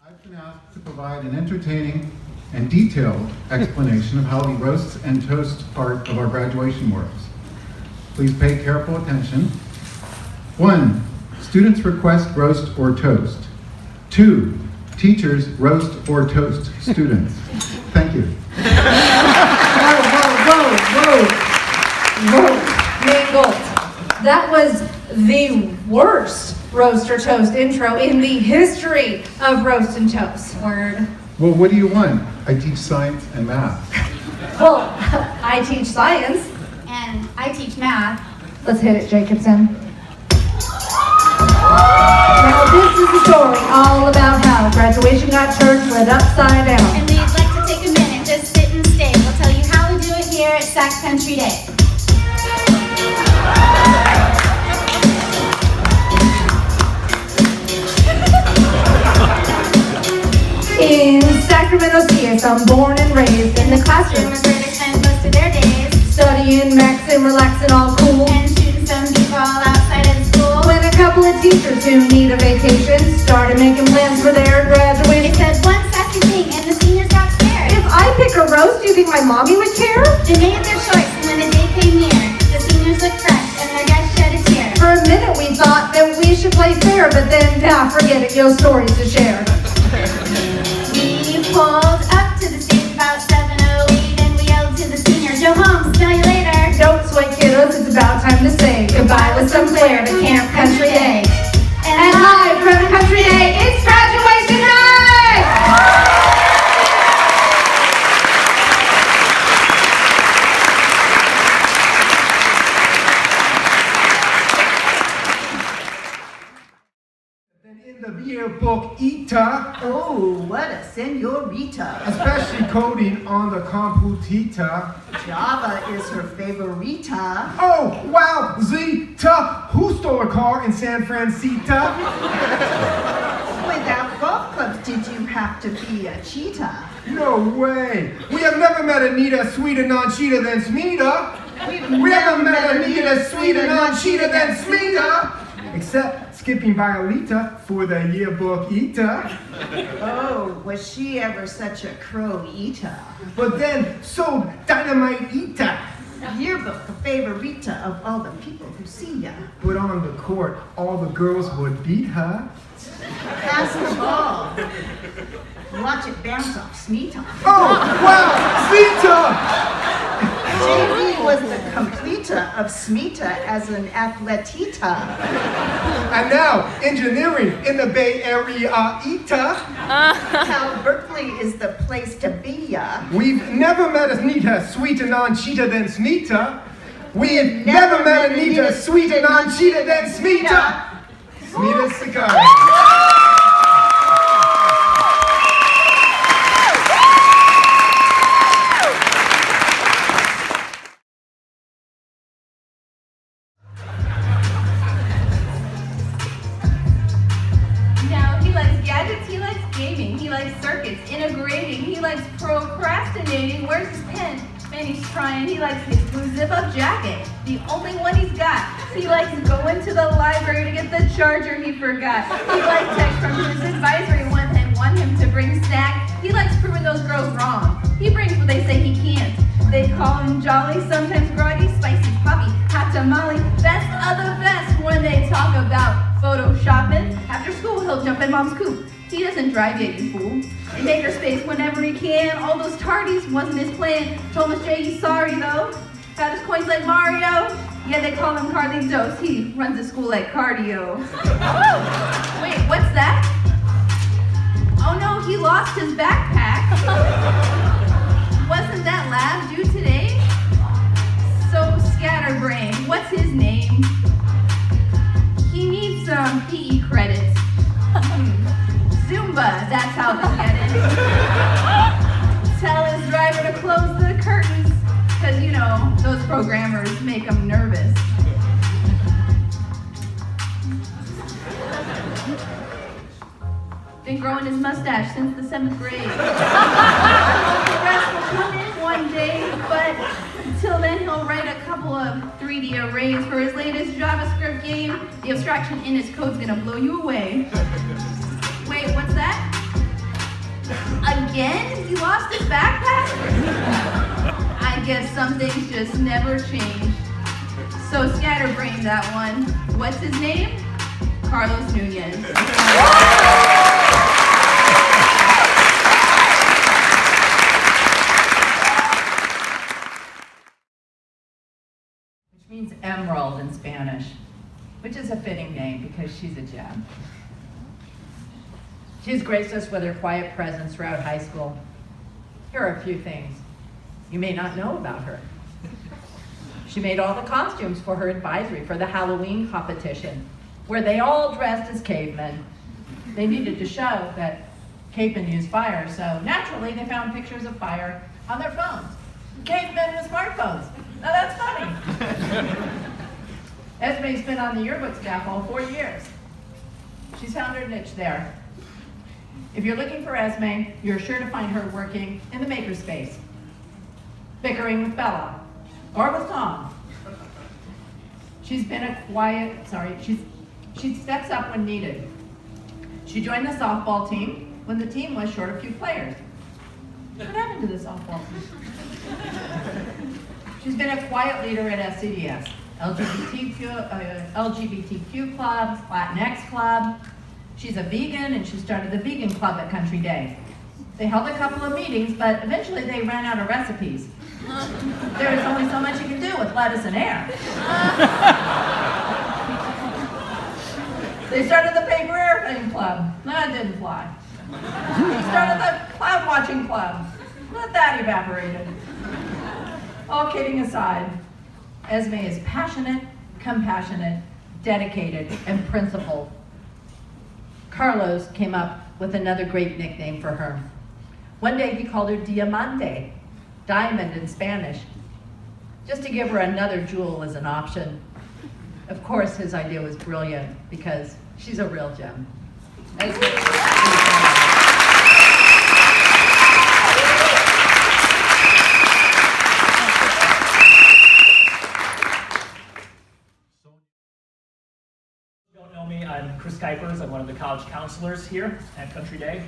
I've been asked to provide an entertaining and detailed explanation of how the roasts and toasts part of our graduation works. Please pay careful attention. 1. Students request roast or toast. 2. Teachers roast or toast students. Thank you. Whoa. Mangold. That was the worst roast or toast intro in the history of roast and toast. Word. Well, what do you want? I teach science and math. Well, I teach science. And I teach math. Let's hit it, Jacobson. Now this is a story all about how graduation got turned upside down. And we'd like to take a minute, just sit and stay. We'll tell you how we do it here at Sac Country Day. In Sacramento, I'm born and raised in the classroom. Where they spend most of their days Studying, maxing, relaxing, all cool. and shooting some b-ball outside of the school. When a couple of teachers who need a vacation started making plans for their They graduation. said one sassy thing and the seniors got scared. If I pick a roast, do you think my mommy would care? They made their choice, and when the day came near, the seniors looked fresh and their guests shed a tear. For a minute we thought that we should play fair, but then, forget it, yo stories to share. We pulled up to the stage about 7:08 and we yelled to the seniors, "Go home, smell you later." Don't sweat, kiddos, it's about time to say goodbye with some flair to Camp Country Day. And live from Country Day, it's graduation night! In the yearbook, Ita, Oh, what a senorita. especially coding on the computita. Java is her favorita. Oh, wow, Zita, who stole a car in San Francisco? Without golf clubs, did you have to be a cheetah? No way. We have never met Anita sweeter, non-cheater than Smita. We've We haven't met Anita sweeter, non-cheater than Smita. Except skipping Violeta for the yearbook Ita. Oh, was she ever such a crow eater? But then sold dynamite Ita. Yearbook, the favorita of all the people who see ya. But on the court, all the girls would beat her. Pass the ball. Watch it bounce off Smita. Oh, wow, Smita! JV was the completer of Smita as an athletita. And now, engineering in the Bay Area, Ita. Cal Berkeley is the place to be ya. We've never met Anita sweeter, non-cheater than Smita. We've never met Anita sweeter, non-cheater than Smita. Smita Sikaria. Now, he likes gadgets, he likes gaming, he likes circuits, integrating, he likes procrastinating. Where's his pen? Man, he's trying. He likes his blue zip-up jacket, the only one he's got. He likes going to the library to get the charger he forgot. He likes text from his advisory one and want him to bring snack. He likes proving those girls wrong. He brings what they say he can't. They call him jolly, sometimes groggy, spicy poppy, hot tamale. Best of the best when they talk about photoshopping. After school, he'll jump in mom's coupe. He doesn't drive yet, you fool. Makerspace whenever he can. All those tardies wasn't his plan. Told Miss J he's sorry though. Got his coins like Mario. Yeah, they call him Carlitos. He runs the school like cardio. Wait, what's that? Oh no, he lost his backpack. Wasn't that lab due today? So scatterbrained. What's his name? He needs some PE credits. Zumba, that's how they'll get it. Tell his driver to close the curtains, cause you know, those programmers make him nervous. Been growing his mustache since the 7th grade. The rest will come in one day, but until then he'll write a couple of 3D arrays for his latest JavaScript game. The abstraction in his code's gonna blow you away. Wait, what's that? guess some things just never change. So scatterbrain that one. What's his name? Carlos Nunez. Which means emerald in Spanish, which is a fitting name because she's a gem. She's graced us with her quiet presence throughout high school. Here are a few things you may not know about her. She made all the costumes for her advisory for the Halloween competition, where they all dressed as cavemen. They needed to show that cavemen use fire, so naturally they found pictures of fire on their phones. Cavemen with smartphones. Now that's funny. Esme's been on the yearbook staff all 4 years. She's found her niche there. If you're looking for Esme, you're sure to find her working in the makerspace, bickering with Bella, or with Tom. She's been a quiet, she steps up when needed. She joined the softball team when the team was short a few players. What happened to the softball team? She's been a quiet leader at SCDS, LGBTQ clubs, Latinx club. She's a vegan and she started the vegan club at Country Day. They held a couple of meetings, but eventually they ran out of recipes. There is only so much you can do with lettuce and air. They started the paper airplane club. That didn't fly. They started the cloud watching club. But that evaporated. All kidding aside, Esme is passionate, compassionate, dedicated, and principled. Carlos came up with another great nickname for her. One day he called her Diamante, diamond in Spanish, just to give her another jewel as an option. Of course, his idea was brilliant because she's a real gem. I'm Chris Kuipers. I'm one of the college counselors here at Country Day.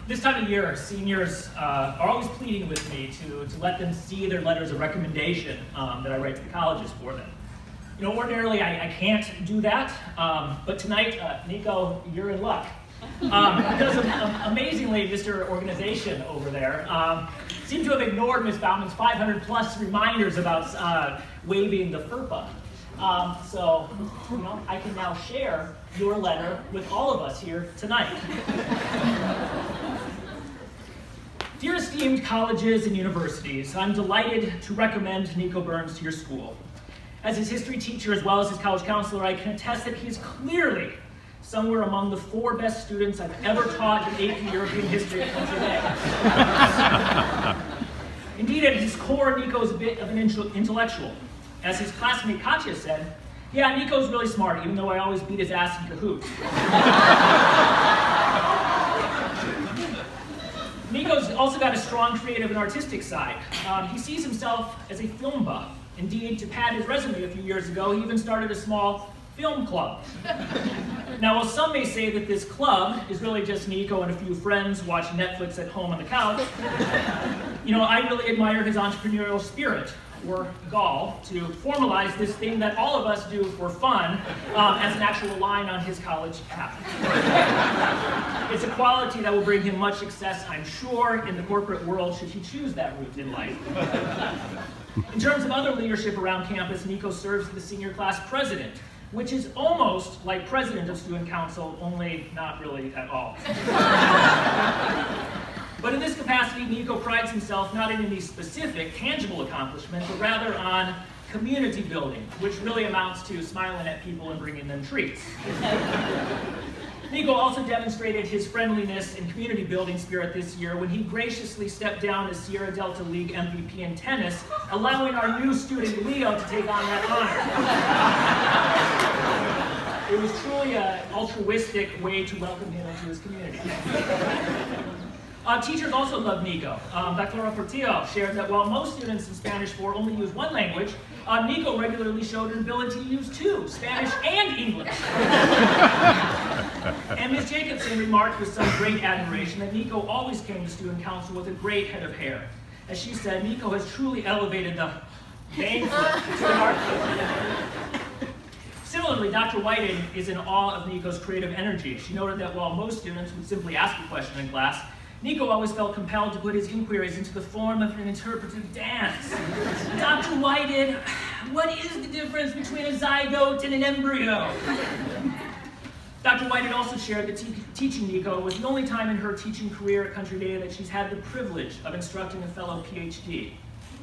This time of year, seniors are always pleading with me to let them see their letters of recommendation that I write to the colleges for them. You know, ordinarily I can't do that, but tonight, Nico, you're in luck. Because amazingly, Mr. Organization over there seemed to have ignored Ms. Bauman's 500 plus reminders about waiving the FERPA. So, you know, I can now share your letter with all of us here tonight. Dear esteemed colleges and universities, I'm delighted to recommend Nico Burns to your school. As his history teacher as well as his college counselor, I can attest that he is clearly somewhere among the 4 best students I've ever taught in AP European history at Country Day. Indeed, at his core, Nico is a bit of an intellectual. As his classmate Katya said, yeah, Nico's really smart, even though I always beat his ass in Kahoot. Nico's also got a strong creative and artistic side. He sees himself as a film buff. Indeed, to pad his resume a few years ago, he even started a small film club. Now, while some may say that this club is really just Nico and a few friends watching Netflix at home on the couch, you know, I really admire his entrepreneurial spirit, or gall, to formalize this thing that all of us do for fun as an actual line on his college app. It's a quality that will bring him much success, I'm sure, in the corporate world should he choose that route in life. In terms of other leadership around campus, Nico serves as the senior class president, which is almost like president of student council, only not really at all. But in this capacity, Nico prides himself not in any specific, tangible accomplishment, but rather on community building, which really amounts to smiling at people and bringing them treats. Nico also demonstrated his friendliness and community building spirit this year when he graciously stepped down as Sierra Delta League MVP in tennis, allowing our new student Leo to take on that honor. It was truly an altruistic way to welcome him into his community. Teachers also love Nico. Dr. Portillo shared that while most students in Spanish 4 only use one language, Nico regularly showed an ability to use 2, Spanish and English. And Ms. Jacobson remarked with some great admiration that Nico always came to student council with a great head of hair. As she said, Nico has truly elevated the bang flip to the art flip. Similarly, Dr. Whited is in awe of Nico's creative energy. She noted that while most students would simply ask a question in class, Nico always felt compelled to put his inquiries into the form of an interpretive dance. Dr. Whited, what is the difference between a zygote and an embryo? Dr. Whited also shared that teaching Nico was the only time in her teaching career at Country Day that she's had the privilege of instructing a fellow PhD.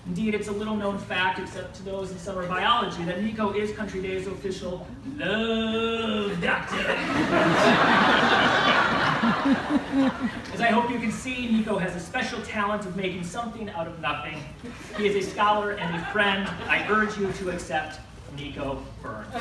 Indeed, it's a little-known fact, except to those in summer biology, that Nico is Country Day's official love doctor. As I hope you can see, Nico has a special talent of making something out of nothing. He is a scholar and a friend. I urge you to accept Nico Burns.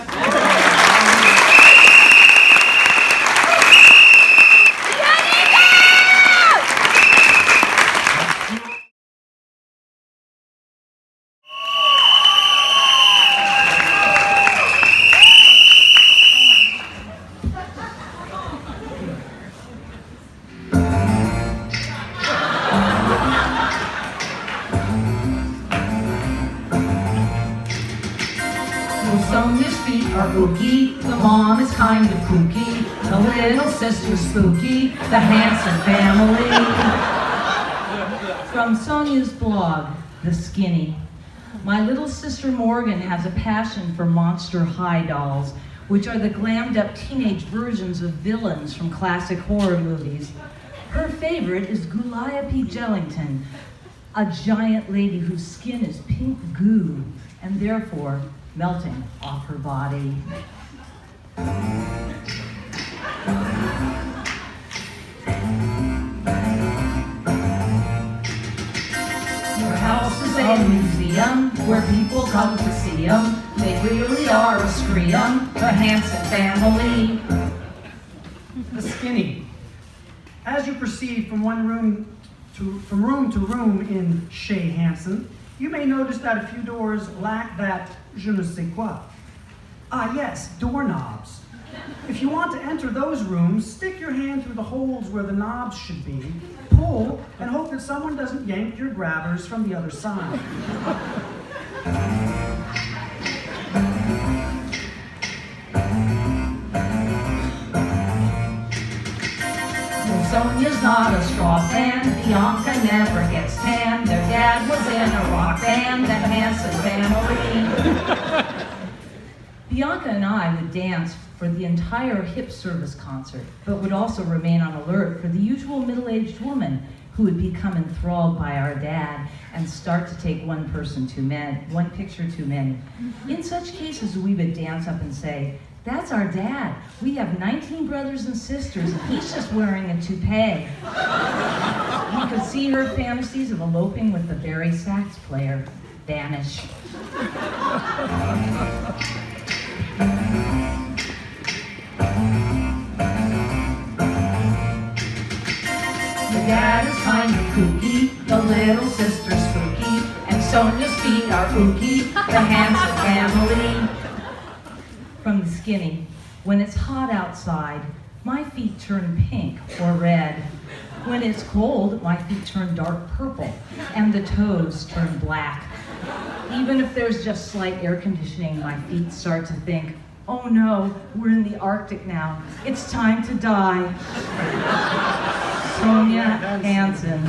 Sonja's feet are ooky, the mom is kind of kooky, the little sister's spooky, the Hansen family. From Sonja's blog, The Skinny. My little sister Morgan has a passion for Monster High dolls, which are the glammed up teenage versions of villains from classic horror movies. Her favorite is Gulliape Jellington, a giant lady whose skin is pink goo, and therefore melting off her body. Her house is a museum where people come to see them. They really are a scream, the Hansen family. The Skinny. As you proceed from room to room in Chez Hansen, you may notice that a few doors lack that je ne sais quoi. Ah yes, doorknobs. If you want to enter those rooms, stick your hand through the holes where the knobs should be, pull, and hope that someone doesn't yank your grabbers from the other side. Sonja's not a straw fan, Bianca never gets tan. Their dad was in a rock band, the Hansen family. Bianca and I would dance for the entire hip service concert, but would also remain on alert for the usual middle-aged woman who would become enthralled by our dad and start to take one picture too many. In such cases, we would dance up and say, "That's our dad. We have 19 brothers and sisters, and he's just wearing a toupee." We could see her fantasies of eloping with the Barry sax player vanish. The dad is kind of kooky, the little sister's spooky, and Sonja's feet are ooky, the Hansen family. From The Skinny, when it's hot outside, my feet turn pink or red. When it's cold, my feet turn dark purple, and the toes turn black. Even if there's just slight air conditioning, my feet start to think, "Oh no, we're in the Arctic now. It's time to die." Sonja Hansen.